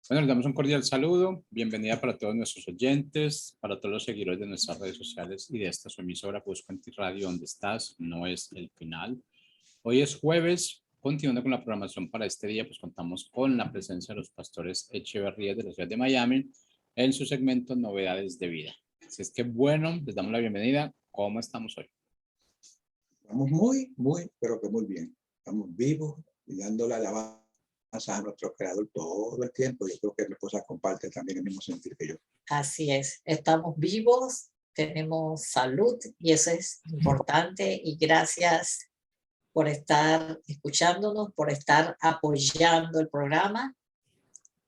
Bueno, les damos un cordial saludo, bienvenida para todos nuestros oyentes, para todos los seguidores de nuestras redes sociales y de esta su emisora Buscuenti Radio, donde estás, no es el final. Hoy es jueves, continuando con la programación para este día, pues contamos con la presencia de los pastores Echeverría de la ciudad de Miami en su segmento Novedades de Vida. Así es que bueno, les damos la bienvenida. ¿Cómo estamos hoy? Estamos pero que muy bien. Estamos vivos y dando la alabanza a nuestro Creador todo el tiempo. Yo creo que mi esposa comparte también el mismo sentir que yo. Así es, estamos vivos, tenemos salud y eso es importante. Y gracias por estar escuchándonos, por estar apoyando el programa.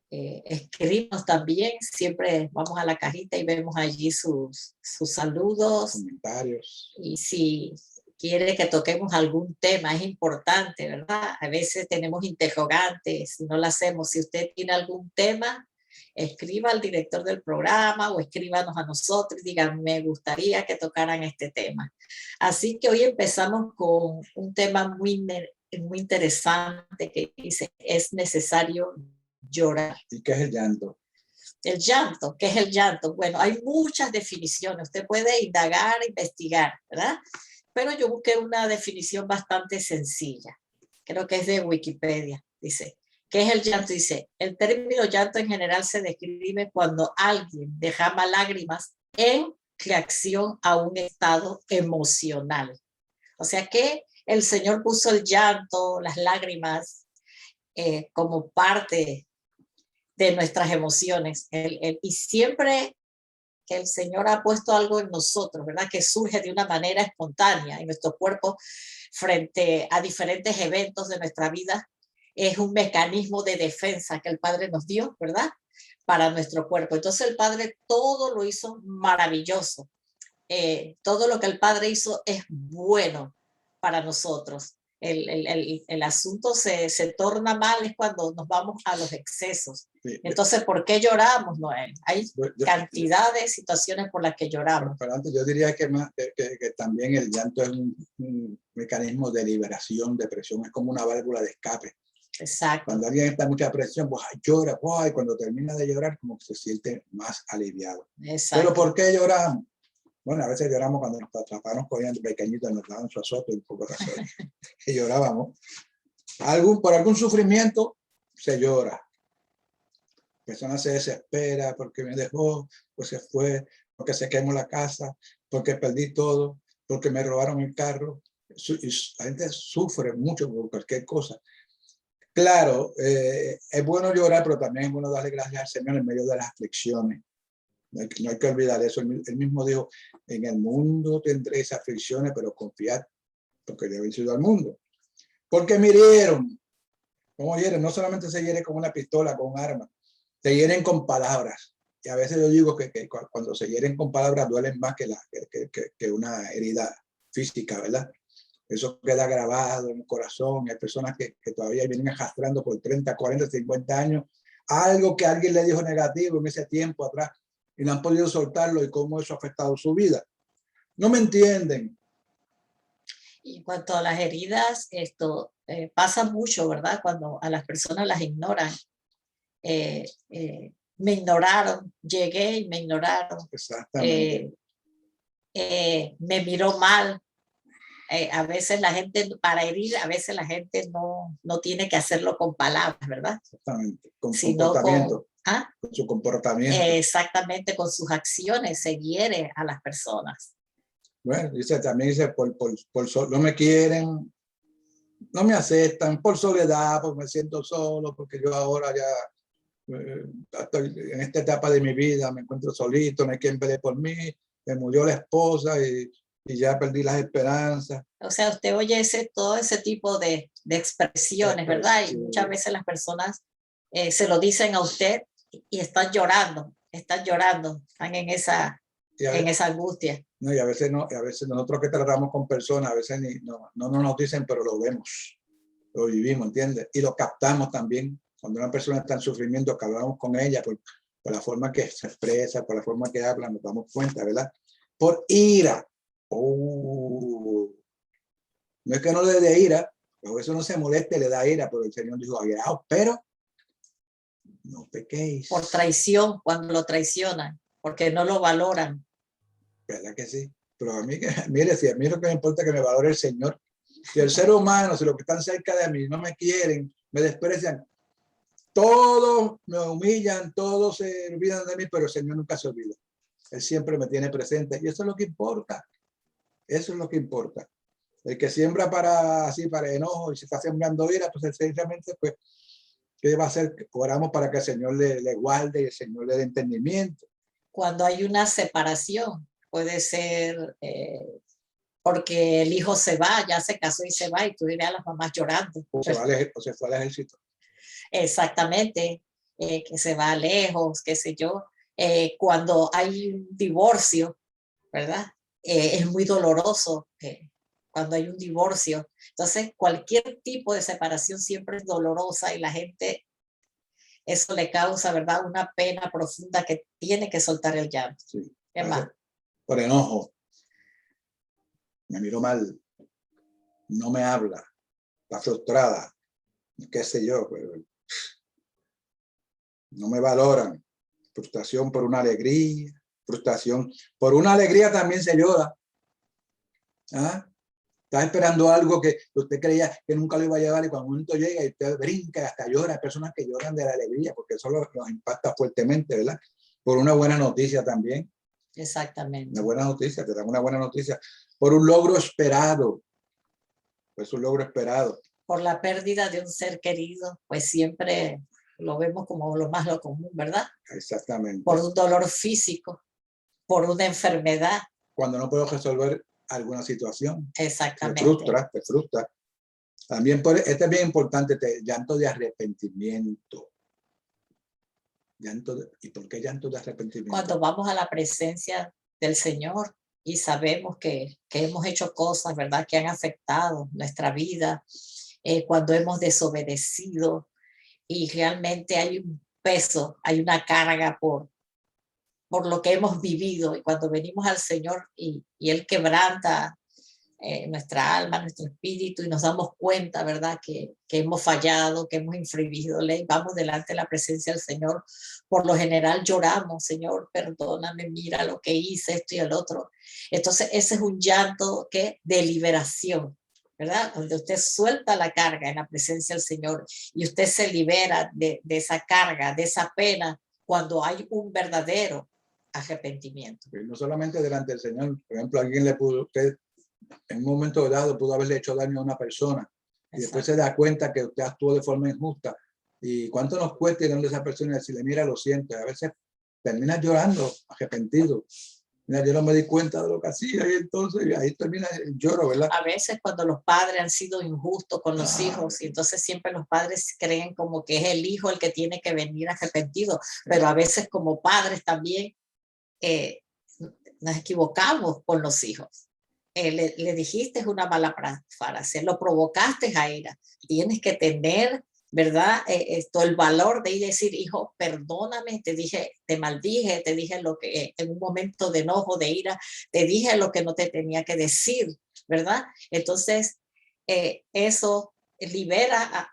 Escríbanos también, siempre vamos a la cajita y vemos allí sus saludos. Comentarios. Y si quiere que toquemos algún tema, es importante, ¿verdad? A veces tenemos interrogantes, si no lo hacemos. Si usted tiene algún tema, escriba al director del programa o escríbanos a nosotros y digan, me gustaría que tocaran este tema. Así que hoy empezamos con un tema muy interesante que dice, es necesario llorar. ¿Y qué es el llanto? El llanto, ¿qué es el llanto? Bueno, hay muchas definiciones, usted puede indagar, investigar, ¿verdad? Pero yo busqué una definición bastante sencilla, creo que es de Wikipedia. Dice, ¿qué es el llanto? Dice, el término llanto en general se describe cuando alguien derrama lágrimas en reacción a un estado emocional. O sea que el Señor puso el llanto, las lágrimas, como parte de nuestras emociones. Y siempre que el Señor ha puesto algo en nosotros, ¿verdad? Que surge de una manera espontánea en nuestro cuerpo frente a diferentes eventos de nuestra vida, es un mecanismo de defensa que el Padre nos dio, ¿verdad? Para nuestro cuerpo. Entonces el Padre todo lo hizo maravilloso. Todo lo que el Padre hizo es bueno para nosotros. El asunto se torna mal es cuando nos vamos a los excesos. Sí. Entonces, ¿por qué lloramos, Noel? Hay cantidad de situaciones por las que lloramos. Pero antes yo diría que también el llanto es un mecanismo de liberación, de presión, es como una válvula de escape. Exacto. Cuando alguien está en mucha presión, pues llora, y cuando termina de llorar, como que se siente más aliviado. Exacto. Pero ¿por qué lloramos? Bueno, a veces lloramos cuando nos papás nos cogían de pequeñitos, nos daban su azote y un poco de razón. Y llorábamos. Por algún sufrimiento se llora. La persona se desespera porque me dejó, pues se fue, porque se quemó la casa, porque perdí todo, porque me robaron el carro. Y la gente sufre mucho por cualquier cosa. Claro, es bueno llorar, pero también es bueno darle gracias al Señor en medio de las aflicciones. No hay que olvidar eso. Él mismo dijo, en el mundo tendréis aflicciones, pero confiad, porque yo he vencido al mundo. Porque me hirieron. ¿Cómo hieren? No solamente se hiere con una pistola, con un arma, se hieren con palabras. Y a veces yo digo que cuando se hieren con palabras duelen más que una herida física, ¿verdad? Eso queda grabado en el corazón. Hay personas que todavía vienen arrastrando por 30, 40, 50 años algo que alguien le dijo negativo en ese tiempo atrás y no han podido soltarlo y cómo eso ha afectado su vida. No me entienden. Y en cuanto a las heridas, esto pasa mucho, ¿verdad? Cuando a las personas las ignoran. Me ignoraron, llegué y me ignoraron. Exactamente. Me miró mal. A veces la gente, para herir, a veces la gente no tiene que hacerlo con palabras, ¿verdad? Exactamente, con comportamiento. Con su comportamiento. Exactamente, con sus acciones se hiere a las personas. Bueno, también dice, no me quieren, no me aceptan, por soledad, porque me siento solo, porque yo ahora ya estoy en esta etapa de mi vida, me encuentro solito, no hay quien pelee por mí, me murió la esposa y ya perdí las esperanzas. O sea, usted oye todo ese tipo de expresiones, ¿verdad? Y muchas veces las personas se lo dicen a usted y están llorando, están en esa angustia. No, y a veces nosotros que tratamos con personas, a veces no nos dicen, pero lo vemos, lo vivimos, ¿entiendes? Y lo captamos también. Cuando una persona está en sufrimiento, que hablamos con ella, por la forma que se expresa, por la forma que habla, nos damos cuenta, ¿verdad? Por ira. No es que no le dé ira, Por eso no se moleste, le da ira, pero el Señor dijo, airaos, pero no pequéis. Por traición, cuando lo traicionan, porque no lo valoran. ¿Verdad que sí? Pero a mí, mire, si a mí lo que me importa es que me valore el Señor. Si el ser humano, si los que están cerca de mí no me quieren, me desprecian, todos me humillan, todos se olvidan de mí, pero el Señor nunca se olvida. Él siempre me tiene presente y eso es lo que importa. Eso es lo que importa. El que siembra para enojo y se está sembrando ira, pues sencillamente, pues, ¿qué va a hacer? Oramos para que el Señor le guarde y el Señor le dé entendimiento. Cuando hay una separación, puede ser porque el hijo se va, ya se casó y se va, y tú ves a las mamás llorando. O se fue al ejército. Exactamente, que se va lejos, qué sé yo. Cuando hay un divorcio, ¿verdad? Es muy doloroso cuando hay un divorcio. Entonces, cualquier tipo de separación siempre es dolorosa y la gente, eso le causa, ¿verdad? Una pena profunda que tiene que soltar el llanto. Sí. ¿Qué más? Por enojo. Me miró mal. No me habla. Está frustrada. Qué sé yo. Pero no me valoran. Frustración por una alegría. Frustración por una alegría también se llora. ¿Ah? Estás esperando algo que usted creía que nunca lo iba a llevar y cuando un momento llega y usted brinca y hasta llora. Hay personas que lloran de la alegría porque eso los impacta fuertemente, ¿verdad? Por una buena noticia también. Exactamente. Una buena noticia, te dan una buena noticia. Por un logro esperado. Pues un logro esperado. Por la pérdida de un ser querido, pues siempre lo vemos como lo más lo común, ¿verdad? Exactamente. Por un dolor físico, por una enfermedad. Cuando no puedo resolver alguna situación. Exactamente. Te frustra. También este es bien importante, llanto de arrepentimiento. ¿Y por qué llanto de arrepentimiento? Cuando vamos a la presencia del Señor y sabemos que hemos hecho cosas, ¿verdad?, que han afectado nuestra vida, cuando hemos desobedecido y realmente hay un peso, hay una carga por lo que hemos vivido, y cuando venimos al Señor y Él quebranta nuestra alma, nuestro espíritu, y nos damos cuenta, ¿verdad?, que hemos fallado, que hemos infringido ley, vamos delante de la presencia del Señor. Por lo general lloramos, Señor, perdóname, mira lo que hice, esto y el otro. Entonces, ese es un llanto de liberación, ¿verdad? Donde usted suelta la carga en la presencia del Señor y usted se libera de esa carga, de esa pena, cuando hay un verdadero arrepentimiento. No solamente delante del Señor, por ejemplo, alguien le pudo, usted en un momento dado pudo haberle hecho daño a una persona. Y después se da cuenta que usted actuó de forma injusta. ¿Y cuánto nos cuesta ir donde esa persona y decirle, mira, lo siento? A veces terminas llorando, arrepentido. Mira, yo no me di cuenta de lo que hacía y entonces ahí termina el lloro, ¿verdad? A veces cuando los padres han sido injustos con los hijos, y entonces siempre los padres creen como que es el hijo el que tiene que venir arrepentido, pero a veces como padres también nos equivocamos con los hijos. Le dijiste una mala frase, lo provocaste a ira. Tienes que tener, ¿verdad? El valor de ir a decir, hijo, perdóname, te dije, te maldije, te dije lo que en un momento de enojo, de ira, te dije lo que no te tenía que decir, ¿verdad? Entonces, eso libera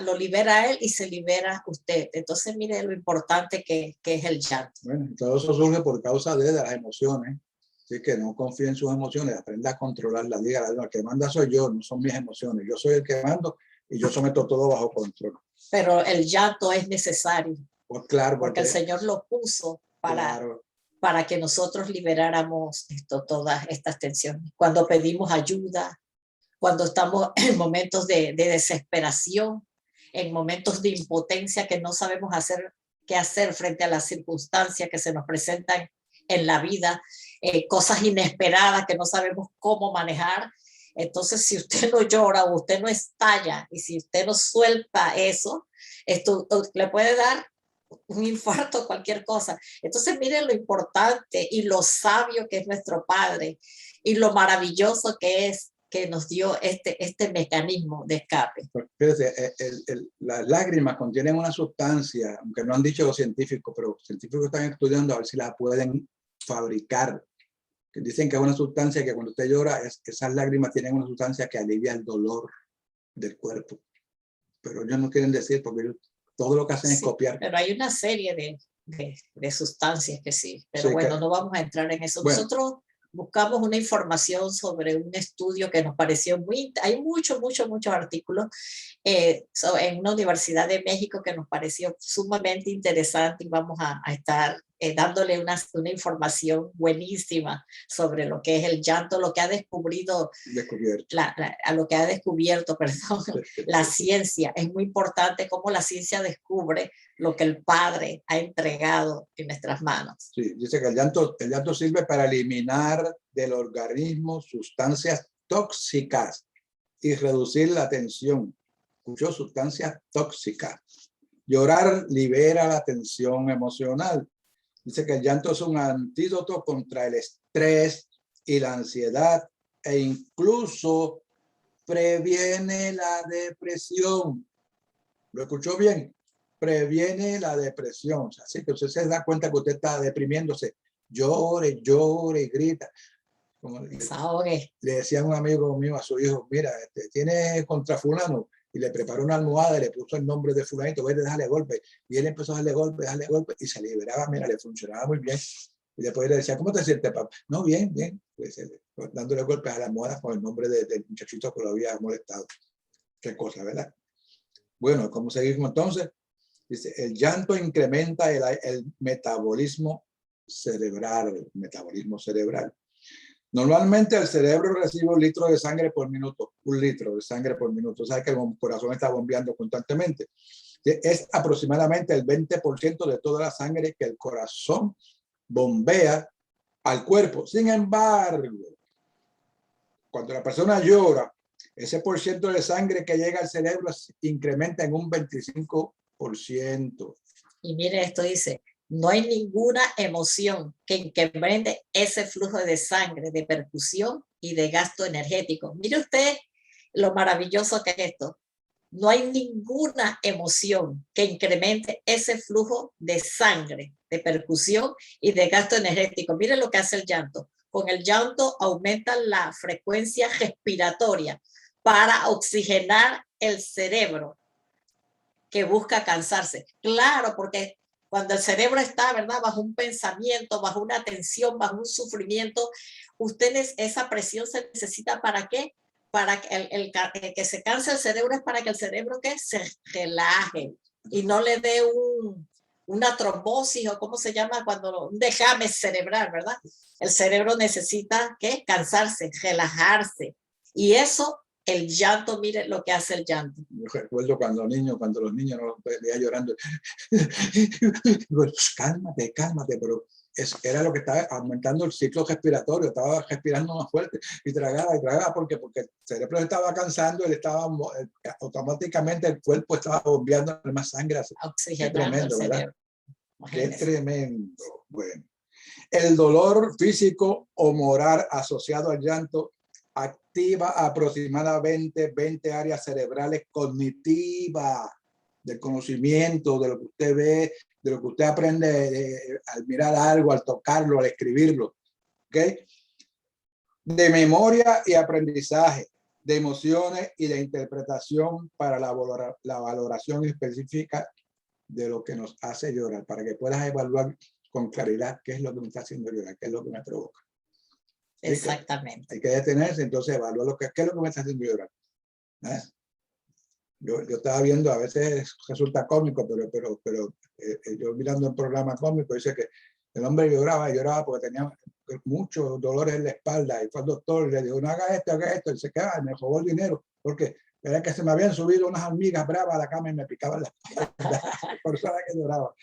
lo libera a él y se libera usted. Entonces, mire lo importante que es el llanto. Bueno, todo eso surge por causa de las emociones. Así que no confíe en sus emociones, aprenda a controlarlas. Diga, el que manda soy yo, no son mis emociones. Yo soy el que mando y yo someto todo bajo control. Pero el llanto es necesario. Pues claro, porque el Señor lo puso para que nosotros liberáramos todas estas tensiones. Cuando pedimos ayuda, cuando estamos en momentos de desesperación, en momentos de impotencia que no sabemos qué hacer frente a las circunstancias que se nos presentan en la vida, cosas inesperadas que no sabemos cómo manejar. Entonces, si usted no llora o usted no estalla y si usted no suelta eso, esto le puede dar un infarto, cualquier cosa. Entonces, miren lo importante y lo sabio que es nuestro Padre y lo maravilloso que es que nos dio este mecanismo de escape. Fíjese, las lágrimas contienen una sustancia, aunque no han dicho los científicos, pero los científicos están estudiando a ver si la pueden fabricar. Que dicen que es una sustancia que cuando usted llora, esas lágrimas tienen una sustancia que alivia el dolor. del cuerpo. Pero ellos no quieren decir porque ellos, todo lo que hacen es copiar. Pero hay una serie de sustancias que sí. Pero Sí, bueno, no vamos a entrar en eso. Bueno. Nosotros buscamos una información sobre un estudio que nos pareció hay muchos artículos en una universidad de México que nos pareció sumamente interesante y vamos a estar dándole una información buenísima sobre lo que es el llanto, lo que ha descubierto, a lo que ha descubierto, perdón, la ciencia. Es muy importante cómo la ciencia descubre lo que el Padre ha entregado en nuestras manos. Sí, dice que el llanto sirve para eliminar del organismo sustancias tóxicas y reducir la tensión. Escuchó, sustancias tóxicas. Llorar libera la tensión emocional. Dice que el llanto es un antídoto contra el estrés y la ansiedad e incluso previene la depresión. ¿Lo escuchó bien? Previene la depresión. Así que usted se da cuenta que usted está deprimiéndose. Llore, grita. Como le decía un amigo mío a su hijo, mira, tiene contra fulano, y le preparó una almohada y le puso el nombre de fulanito, vete, déjale golpe. Y él empezó a darle golpe, y se liberaba, mira, le funcionaba muy bien. Y después le decía, ¿cómo te sientes, papá? No, bien. Pues, dándole golpes a la almohada con el nombre del muchachito que lo había molestado. Qué cosa, ¿verdad? Bueno, ¿cómo seguimos entonces? Dice, el llanto incrementa el metabolismo cerebral. Normalmente el cerebro recibe 1 litro de sangre por minuto. 1 litro de sangre por minuto. O sea que el corazón está bombeando constantemente. Es aproximadamente el 20% de toda la sangre que el corazón bombea al cuerpo. Sin embargo, cuando la persona llora, ese % de sangre que llega al cerebro incrementa en un 25%. Y mire, esto dice, no hay ninguna emoción que incremente ese flujo de sangre, de percusión y de gasto energético. Mire usted lo maravilloso que es esto. No hay ninguna emoción que incremente ese flujo de sangre, de percusión y de gasto energético. Mire lo que hace el llanto. Con el llanto aumenta la frecuencia respiratoria para oxigenar el cerebro que busca cansarse. Claro, porque cuando el cerebro está, ¿verdad?, bajo un pensamiento, bajo una tensión, bajo un sufrimiento, esa presión se necesita ¿para qué? Para que se canse el cerebro, es para que el cerebro se relaje y no le dé una trombosis o cómo se llama cuando un derrame cerebral, ¿verdad? El cerebro necesita cansarse, relajarse, y eso, el llanto, mire lo que hace el llanto. Yo recuerdo cuando los niños no veía llorando, cálmate, pero era lo que estaba aumentando el ciclo respiratorio, estaba respirando más fuerte y tragaba porque el cerebro estaba cansando, automáticamente el cuerpo estaba bombeando más sangre. Oxigenando tremendo, el cerebro. ¿verdad? Qué tremendo. Bueno, el dolor físico o moral asociado al llanto activa aproximadamente 20 áreas cerebrales cognitivas del conocimiento, de lo que usted ve, de lo que usted aprende al mirar algo, al tocarlo, al escribirlo, ¿ok? De memoria y aprendizaje, de emociones y de interpretación para la valoración específica de lo que nos hace llorar, para que puedas evaluar con claridad qué es lo que me está haciendo llorar, qué es lo que me provoca. Exactamente. Hay que detenerse, entonces evaluar qué es lo que me está haciendo llorar. ¿Eh? Yo estaba viendo, a veces resulta cómico, pero yo mirando un programa cómico, dice que el hombre lloraba porque tenía muchos dolores en la espalda, y fue al doctor y le dijo, no haga esto, y se quedaba, me robó el dinero, porque era que se me habían subido unas hormigas bravas a la cama y me picaban la espalda, por eso era que lloraba.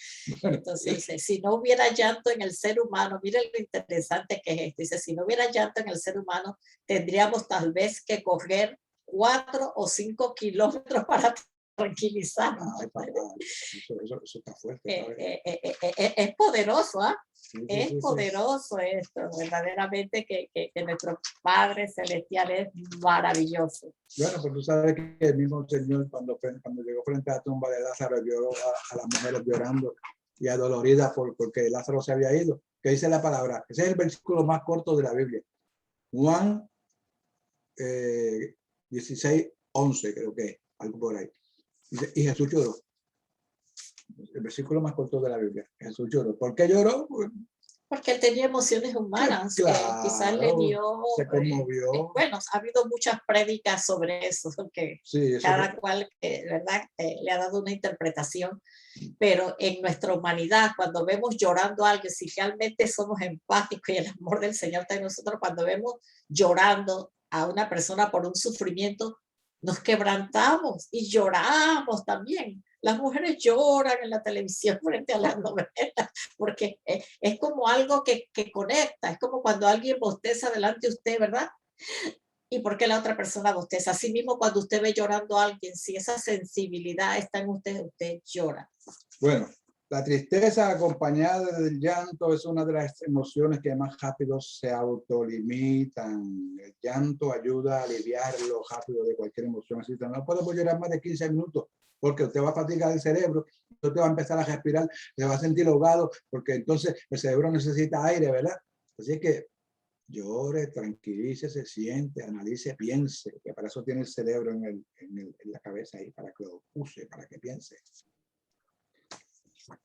Bueno. Entonces dice, si no hubiera llanto en el ser humano, miren lo interesante que es esto, dice, si no hubiera llanto en el ser humano, tendríamos tal vez que correr 4 o 5 kilómetros para tranquilizarnos. Eso está fuerte. Es poderoso, ¿ah? ¿eh? Sí, poderoso esto, verdaderamente que nuestro Padre Celestial es maravilloso. Bueno, pues tú sabes que el mismo Señor cuando llegó frente a la tumba de Lázaro vio a las mujeres llorando y adoloridas porque Lázaro se había ido. ¿Qué dice la palabra? Ese es el versículo más corto de la Biblia. Juan 16, 11, creo que es, algo por ahí. Dice, y Jesús lloró. El versículo más corto de la Biblia. Jesús lloró. ¿Por qué lloró? Porque él tenía emociones humanas, quizás le Claro, dio, se conmovió. bueno, ha habido muchas prédicas sobre eso, que Sí, eso cada cual, ¿verdad? Le ha dado una interpretación, pero en nuestra humanidad, cuando vemos llorando a alguien, si realmente somos empáticos y el amor del Señor está en nosotros, cuando vemos llorando a una persona por un sufrimiento, nos quebrantamos y lloramos también. Las mujeres lloran en la televisión frente a las novelas porque es como algo que conecta, es como cuando alguien bosteza delante de usted, ¿verdad? ¿Y por qué la otra persona bosteza? Así mismo cuando usted ve llorando a alguien, si esa sensibilidad está en usted, usted llora. Bueno, la tristeza acompañada del llanto es una de las emociones que más rápido se autolimitan. El llanto ayuda a aliviar lo rápido de cualquier emoción. Así que no podemos llorar más de 15 minutos porque usted va a fatigar el cerebro, usted va a empezar a respirar, se va a sentir ahogado porque entonces el cerebro necesita aire, ¿verdad? Así que llore, tranquilice, se siente, analice, piense, que para eso tiene el cerebro en la cabeza ahí, para que lo use, para que piense.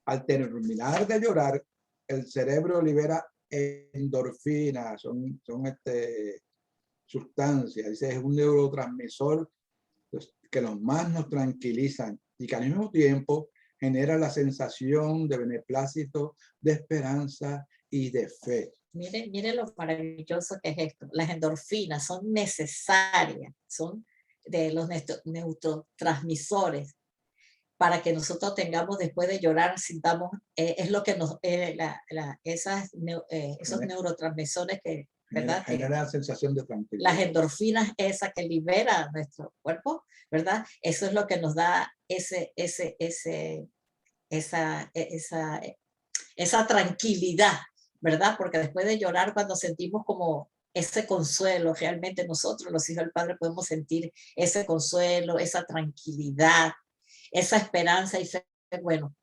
Al terminar de llorar, el cerebro libera endorfinas, son sustancias, es un neurotransmisor que los más nos tranquilizan y que al mismo tiempo genera la sensación de beneplácito, de esperanza y de fe. Miren lo maravilloso que es esto. Las endorfinas son necesarias, son de los neurotransmisores para que nosotros tengamos, después de llorar, sintamos, es lo que nos, esos neurotransmisores que, ¿verdad? Genera la sensación de tranquilidad. Las endorfinas, esa que libera nuestro cuerpo, ¿verdad? Eso es lo que nos da esa tranquilidad, ¿verdad? Porque después de llorar, cuando sentimos como ese consuelo, realmente nosotros, los hijos del Padre, podemos sentir ese consuelo, esa tranquilidad, esa esperanza y fe. Bueno,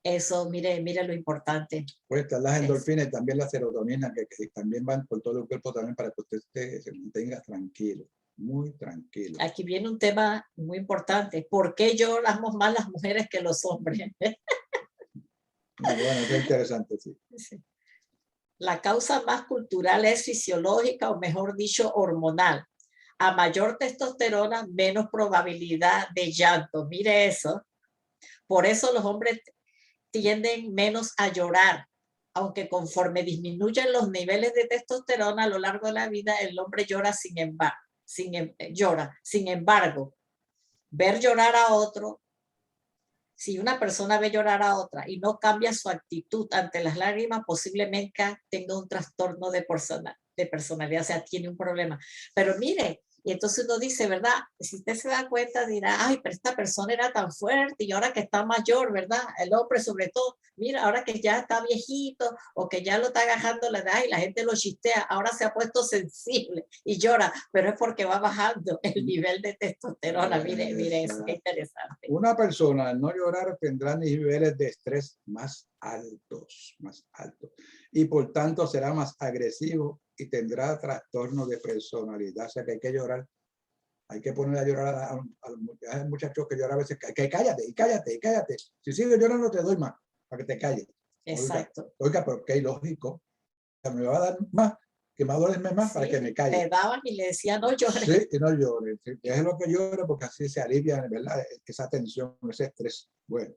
eso, mire lo importante. Pues están las endorfinas y también la serotonina, que también van por todo el cuerpo también para que usted se mantenga tranquilo, muy tranquilo. Aquí viene un tema muy importante. ¿Por qué lloramos más las mujeres que los hombres? Bueno, eso es interesante, sí. Sí. La causa más cultural es fisiológica, o mejor dicho, hormonal. A mayor testosterona, menos probabilidad de llanto. Mire eso. Por eso los hombres tienden menos a llorar, aunque conforme disminuyen los niveles de testosterona a lo largo de la vida, el hombre llora sin embargo, ver llorar a otro, si una persona ve llorar a otra y no cambia su actitud ante las lágrimas, posiblemente tenga un trastorno de personalidad, o sea, tiene un problema. Pero mire, y entonces uno dice, ¿verdad? Si usted se da cuenta, dirá, ay, pero esta persona era tan fuerte y ahora que está mayor, ¿verdad? El hombre sobre todo, mira, ahora que ya está viejito o que ya lo está agarrando la edad y la gente lo chistea, ahora se ha puesto sensible y llora, pero es porque va bajando el nivel de testosterona. Mire eso, qué interesante. Una persona al no llorar tendrá niveles de estrés más altos, y por tanto será más agresivo y tendrá trastornos de personalidad. O sea que hay que llorar, hay que poner a llorar a muchachos que lloran a veces, que cállate. Si sigues llorando te doy más, para que te calles. Exacto. Oiga, pero qué ilógico. Me va a dar más, que me va a dolerme más, sí, para que me calle. Le daban y le decían, no llores. Sí, y no llores. Es lo que llore porque así se alivia, ¿verdad? Esa tensión, ese estrés. Bueno,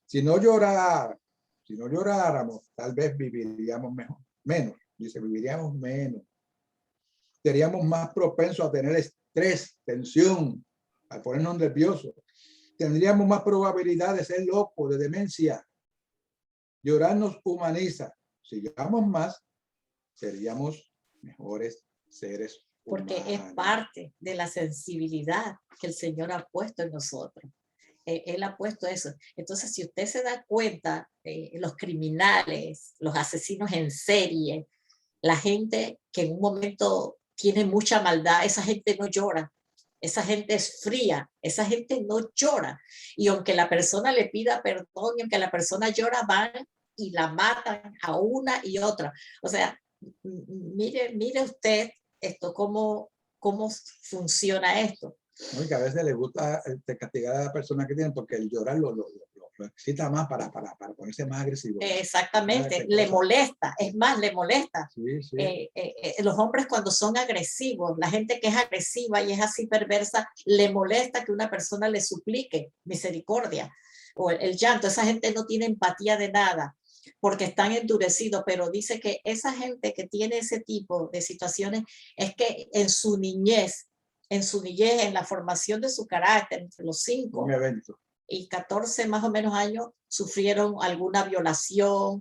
si no lloráramos, tal vez viviríamos menos. Dice, viviríamos menos. Seríamos más propensos a tener estrés, tensión, a ponernos nerviosos. Tendríamos más probabilidad de ser locos, de demencia. Llorar nos humaniza. Si lloramos más, seríamos mejores seres humanos. Porque es parte de la sensibilidad que el Señor ha puesto en nosotros. Él ha puesto eso. Entonces, si usted se da cuenta, los criminales, los asesinos en serie, la gente que en un momento tiene mucha maldad, esa gente no llora. Esa gente es fría, esa gente no llora. Y aunque la persona le pida perdón, y aunque la persona llora, van y la matan a una y otra. O sea, mire usted esto, cómo funciona esto. ¿no? Y que a veces les gusta castigar a la persona que tienen porque el llorar lo excita más para ponerse más agresivo. Exactamente, le molesta, es más, le molesta. Sí, sí. Los hombres cuando son agresivos, la gente que es agresiva y es así perversa, le molesta que una persona le suplique misericordia o el llanto. Esa gente no tiene empatía de nada porque están endurecidos, pero dice que esa gente que tiene ese tipo de situaciones es que en su niñez, en la formación de su carácter, entre los 5 Un evento. y 14 más o menos años, sufrieron alguna violación,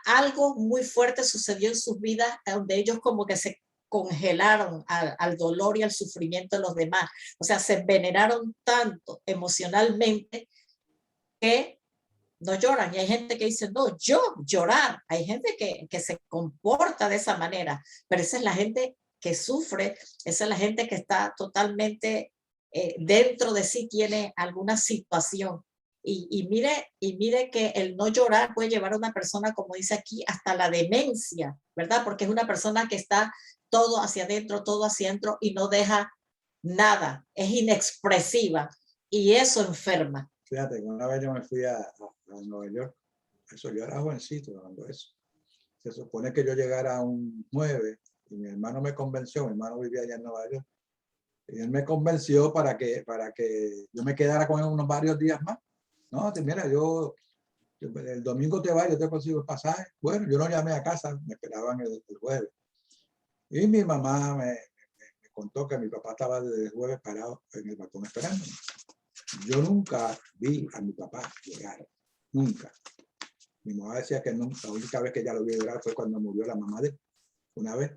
algo muy fuerte sucedió en sus vidas, donde ellos como que se congelaron al dolor y al sufrimiento de los demás. O sea, se envenenaron tanto emocionalmente que no lloran. Y hay gente que dice, no, llorar. Hay gente que se comporta de esa manera, pero esa es la gente que sufre, esa es la gente que está totalmente dentro de sí, tiene alguna situación. Y mire que el no llorar puede llevar a una persona, como dice aquí, hasta la demencia, ¿verdad? Porque es una persona que está todo hacia adentro y no deja nada, es inexpresiva y eso enferma. Fíjate, una vez yo me fui a Nueva York, eso yo era jovencito cuando eso. Se supone que yo llegara un 9 y mi hermano me convenció, mi hermano vivía allá en Nueva York, y él me convenció para que yo me quedara con él unos varios días más. No, mira, yo el domingo te vas, yo te consigo el pasaje. Bueno, yo no llamé a casa, me esperaban el jueves. Y mi mamá me contó que mi papá estaba desde el jueves parado en el balcón esperando. Yo nunca vi a mi papá llegar, nunca. Mi mamá decía que nunca, la única vez que ella lo vio llorar fue cuando murió la mamá de él, una vez.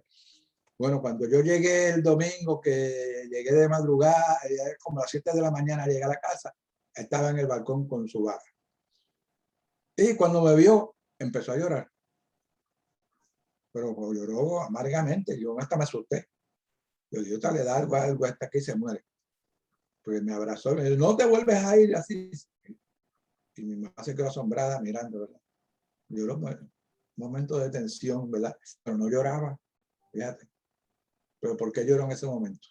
Bueno, cuando yo llegué el domingo, que llegué de madrugada, como a las 7 de la mañana llegué a la casa, estaba en el balcón con su barra. Y cuando me vio, empezó a llorar. Pero lloró amargamente, yo hasta me asusté. Yo Dios le da algo hasta que se muere. Pues me abrazó y me dijo, no te vuelves a ir así. Y mi mamá se quedó asombrada mirando, ¿verdad? Lloró, bueno, un momento de tensión, ¿verdad? Pero no lloraba, fíjate. ¿Pero por qué lloró en ese momento?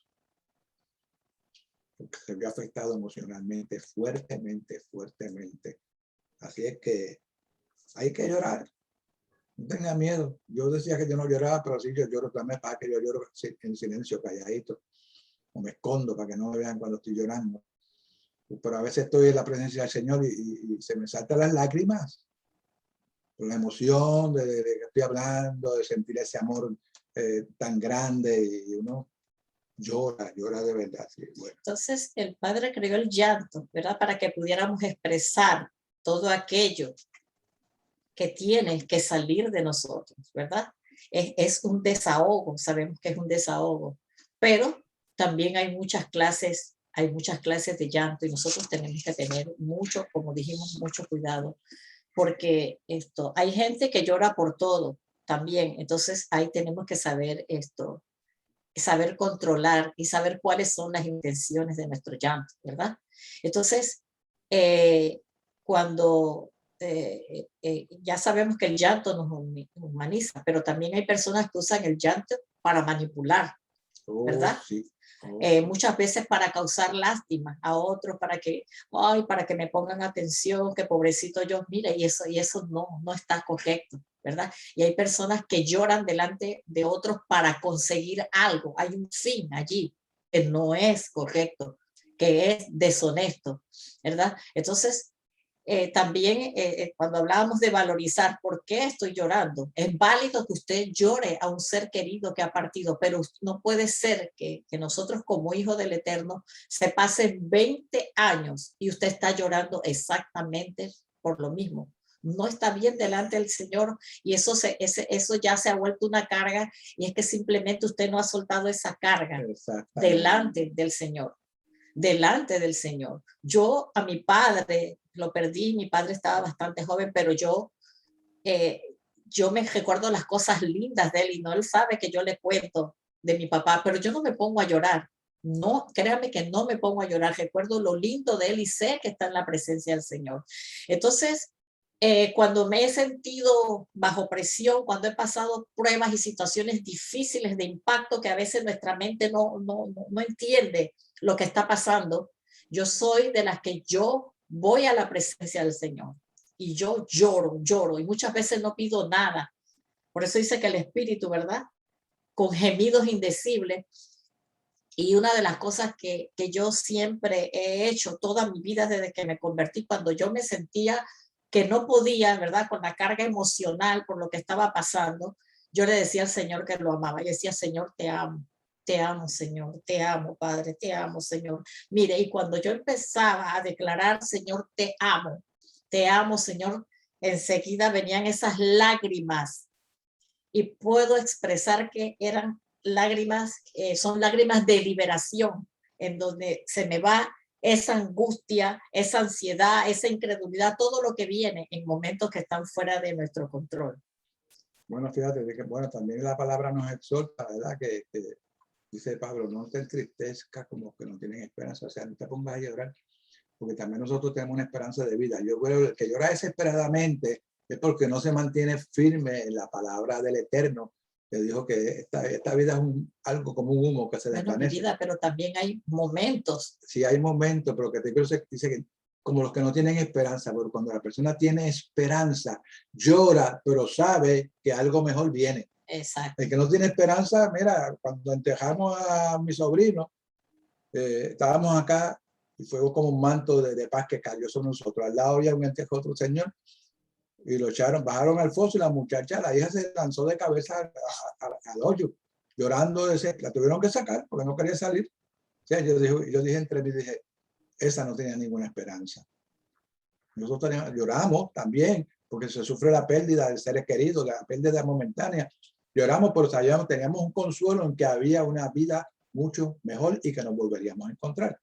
Porque se vio afectado emocionalmente, fuertemente. Así es que hay que llorar. No tenga miedo. Yo decía que yo no lloraba, pero sí yo lloro también, para que yo lloro en silencio, calladito. O me escondo para que no me vean cuando estoy llorando. Pero a veces estoy en la presencia del Señor y se me saltan las lágrimas. Por la emoción de que estoy hablando, de sentir ese amor tan grande y uno llora de verdad. Sí, bueno. Entonces el Padre creó el llanto, ¿verdad? Para que pudiéramos expresar todo aquello que tiene que salir de nosotros, ¿verdad? Es un desahogo, sabemos que es un desahogo, pero también hay muchas clases de llanto y nosotros tenemos que tener mucho, como dijimos, mucho cuidado, porque hay gente que llora por todo también, entonces ahí tenemos que saber saber controlar y saber cuáles son las intenciones de nuestro llanto, ¿verdad? Entonces, cuando ya sabemos que el llanto nos humaniza, pero también hay personas que usan el llanto para manipular, ¿verdad? Sí. Muchas veces para causar lástima a otros, para que me pongan atención, que pobrecito yo, mire, y eso no está correcto, ¿verdad? Y hay personas que lloran delante de otros para conseguir algo, hay un fin allí que no es correcto, que es deshonesto, ¿verdad? Entonces, también cuando hablábamos de valorizar, ¿por qué estoy llorando? Es válido que usted llore a un ser querido que ha partido, pero no puede ser que nosotros como hijos del Eterno se pasen 20 años y usted está llorando exactamente por lo mismo. No está bien delante del Señor y eso ya se ha vuelto una carga y es que simplemente usted no ha soltado esa carga delante del Señor. Delante del Señor. Yo a mi padre lo perdí, mi padre estaba bastante joven, pero yo me recuerdo las cosas lindas de él y no él sabe que yo le cuento de mi papá, pero yo no me pongo a llorar. No, créame que no me pongo a llorar. Recuerdo lo lindo de él y sé que está en la presencia del Señor. Entonces, cuando me he sentido bajo presión, cuando he pasado pruebas y situaciones difíciles de impacto que a veces nuestra mente no entiende lo que está pasando, yo soy de las que yo voy a la presencia del Señor y yo lloro y muchas veces no pido nada. Por eso dice que el Espíritu, ¿verdad? Con gemidos indecibles. Y una de las cosas que yo siempre he hecho toda mi vida desde que me convertí, cuando yo me sentía que no podía, ¿verdad? Con la carga emocional por lo que estaba pasando, yo le decía al Señor que lo amaba. Yo decía, Señor, te amo, Señor, te amo, Padre, te amo, Señor. Mire, y cuando yo empezaba a declarar, Señor, te amo, Señor, enseguida venían esas lágrimas y puedo expresar que eran lágrimas, son lágrimas de liberación, en donde se me va esa angustia, esa ansiedad, esa incredulidad, todo lo que viene en momentos que están fuera de nuestro control. Bueno, fíjate, que, bueno, también la palabra nos exhorta, ¿verdad? Que dice Pablo, no te entristezcas como que no tienen esperanza, o sea, no te pongas a llorar, porque también nosotros tenemos una esperanza de vida. Yo creo que llora desesperadamente es porque no se mantiene firme en la palabra del Eterno, que dijo que esta vida es algo como un humo que se desvanece. Bueno, mi vida, pero también hay momentos. Sí, hay momentos, pero que te quiero decir, dice que como los que no tienen esperanza, pero cuando la persona tiene esperanza, llora, pero sabe que algo mejor viene. Exacto. El que no tiene esperanza, mira, cuando entejamos a mi sobrino, estábamos acá y fue como un manto de paz que cayó sobre nosotros. Al lado había un entejo otro señor y lo echaron, bajaron al foso y la muchacha, la hija se lanzó de cabeza al hoyo, llorando, la tuvieron que sacar porque no quería salir. O sea, yo dije entre mí, dije, esa no tenía ninguna esperanza. Nosotros lloramos también porque se sufre la pérdida de seres queridos, la pérdida momentánea. Lloramos, pero sabíamos, teníamos un consuelo en que había una vida mucho mejor y que nos volveríamos a encontrar.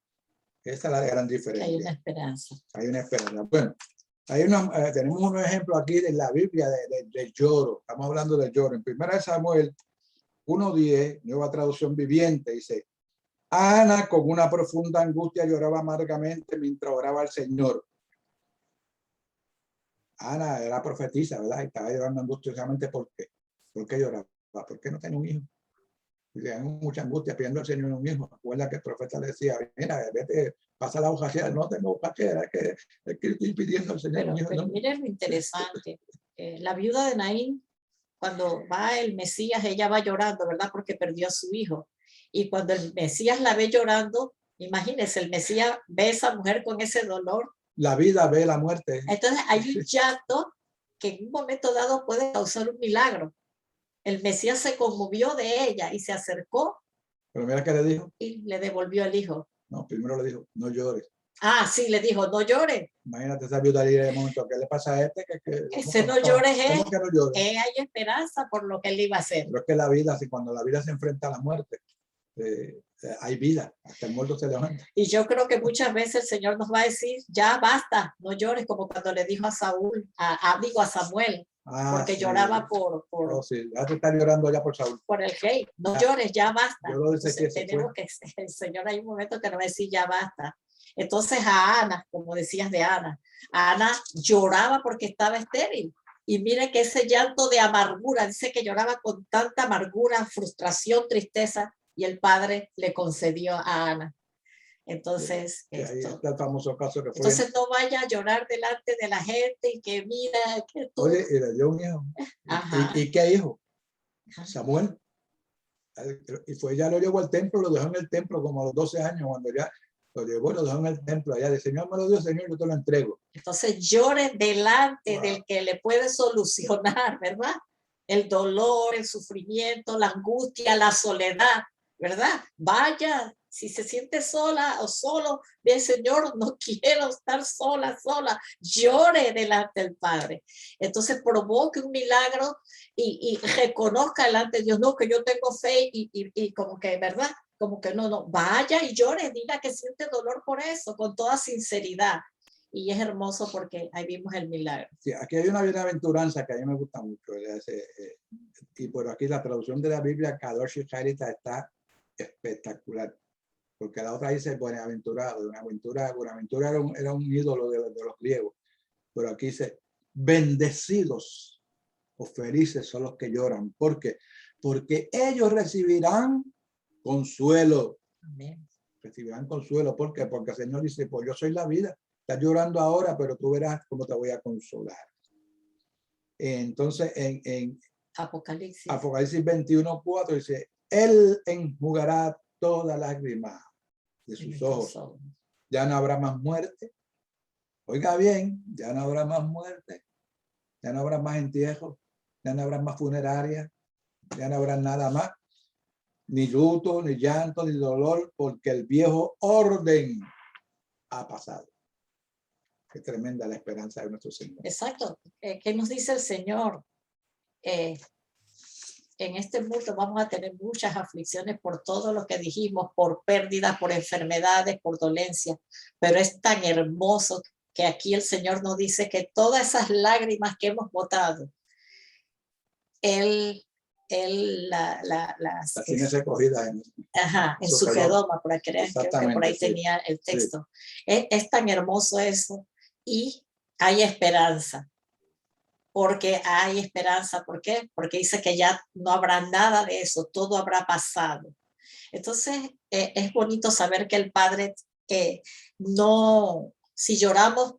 Esa es la gran diferencia. Hay una esperanza. Hay una esperanza. Bueno, tenemos un ejemplo aquí de la Biblia del lloro. Estamos hablando del lloro. En 1 Samuel 1:10, nueva traducción viviente, dice, Ana con una profunda angustia lloraba amargamente mientras oraba al Señor. Ana era profetisa, ¿verdad? Y estaba llorando angustiosamente. ¿Por qué? ¿Por qué lloraba? ¿Por qué no tenía un hijo? Y le dan mucha angustia pidiendo al Señor un hijo. Recuerda que el profeta le decía, mira, vete, pasa la bocachera. No tengo bocachera, es que estoy pidiendo al Señor un hijo. Pero miren lo interesante. La viuda de Naín, cuando va el Mesías, ella va llorando, ¿verdad? Porque perdió a su hijo. Y cuando el Mesías la ve llorando, imagínense, el Mesías ve a esa mujer con ese dolor. La vida ve la muerte. Entonces hay un llanto que en un momento dado puede causar un milagro. El Mesías se conmovió de ella y se acercó. Pero mira qué le dijo. Y le devolvió el hijo. No, primero le dijo, no llores. Ah, sí, le dijo, no llores. Imagínate esa viuda de el momento, ¿qué le pasa a este? Ese no llores es, ¿cómo que no llores? hay esperanza por lo que él iba a hacer. Pero es que la vida, cuando la vida se enfrenta a la muerte, hay vida, hasta el muerto se levanta. Y yo creo que muchas veces el Señor nos va a decir, ya basta, no llores, como cuando le dijo a Saúl, a Samuel, porque sí, lloraba por oh, sí, ya te está llorando ya por Saúl. Por el rey, no llores, ya basta. Entonces, tenemos que, el Señor hay un momento que nos va a decir, ya basta. Entonces a Ana, como decías de Ana lloraba porque estaba estéril. Y mire que ese llanto de amargura, dice que lloraba con tanta amargura, frustración, tristeza, y el Padre le concedió a Ana. Entonces, ahí está el famoso caso que fue. Entonces no vaya a llorar delante de la gente y que mira que tú. Oye, y le dio un hijo. ¿Y qué hijo? Samuel. Y fue, ya lo llevó al templo, lo dejó en el templo como a los 12 años, cuando ya lo llevó, lo dejó en el templo allá. El Señor me lo dio, Señor, yo te lo entrego. Entonces llore delante del que le puede solucionar, ¿verdad? El dolor, el sufrimiento, la angustia, la soledad, ¿verdad? Vaya, si se siente sola o solo, bien, Señor, no quiero estar sola, llore delante del Padre. Entonces provoque un milagro y reconozca delante de Dios, no, que yo tengo fe y como que, ¿verdad? Como que no, vaya y llore, diga que siente dolor por eso, con toda sinceridad. Y es hermoso porque ahí vimos el milagro. Sí, aquí hay una bienaventuranza que a mí me gusta mucho. Y por aquí la traducción de la Biblia, Kadosh y Charita, está espectacular. Porque la otra dice buenaventurado. Buenaventura era un ídolo de los griegos. Pero aquí dice bendecidos o felices son los que lloran. ¿Por qué? Porque ellos recibirán consuelo. Amén. Recibirán consuelo. ¿Por qué? Porque el Señor dice, pues yo soy la vida. Estás llorando ahora, pero tú verás cómo te voy a consolar. Entonces, en Apocalipsis 21:4 dice, Él enjugará toda lágrima de sus ojos. Ya no habrá más muerte. Oiga bien, ya no habrá más muerte. Ya no habrá más entierros. Ya no habrá más funerarias. Ya no habrá nada más. Ni luto, ni llanto, ni dolor, porque el viejo orden ha pasado. Qué tremenda la esperanza de nuestro Señor. Exacto. ¿Qué nos dice el Señor? En este mundo vamos a tener muchas aflicciones por todo lo que dijimos, por pérdidas, por enfermedades, por dolencias, pero es tan hermoso que aquí el Señor nos dice que todas esas lágrimas que hemos botado, Él las tiene recogidas en su Kedoma, por ahí tenía el texto. Sí. Es tan hermoso eso y hay esperanza. Porque hay esperanza. ¿Por qué? Porque dice que ya no habrá nada de eso, todo habrá pasado. Entonces, es bonito saber que el Padre, no, si lloramos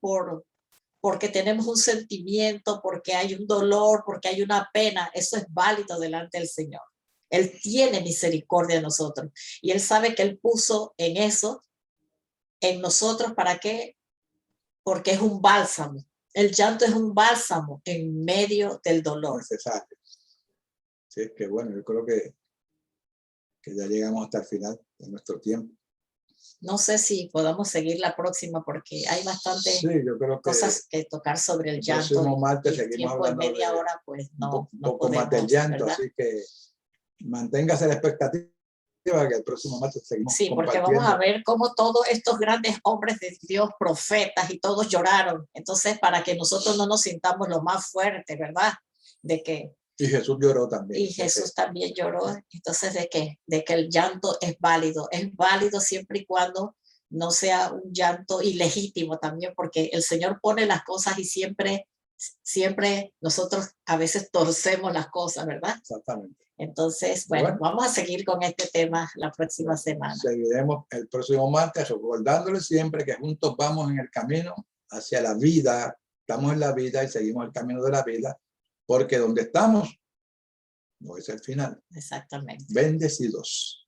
porque tenemos un sentimiento, porque hay un dolor, porque hay una pena, eso es válido delante del Señor. Él tiene misericordia de nosotros y Él sabe que Él puso en eso, en nosotros, ¿para qué? Porque es un bálsamo. El llanto es un bálsamo en medio del dolor. Necesario. Sí, es que bueno, yo creo que ya llegamos hasta el final de nuestro tiempo. No sé si podamos seguir la próxima porque hay bastantes cosas que tocar sobre el llanto. El próximo martes seguimos tiempo en media hora, pues no, un poco más del llanto, ¿verdad? Así que manténgase la expectativa que el próximo martes seguimos. Sí, porque vamos a ver cómo todos estos grandes hombres de Dios, profetas y todos lloraron. Entonces, para que nosotros no nos sintamos lo más fuerte, ¿verdad? Y Jesús lloró también. Y Jesús también lloró. Entonces, de que el llanto es válido siempre y cuando no sea un llanto ilegítimo también, porque el Señor pone las cosas y siempre nosotros a veces torcemos las cosas, ¿verdad? Exactamente. Entonces, bueno, vamos a seguir con este tema la próxima semana. Seguiremos el próximo martes, recordándole siempre que juntos vamos en el camino hacia la vida. Estamos en la vida y seguimos el camino de la vida, porque donde estamos no es el final. Exactamente. Bendecidos.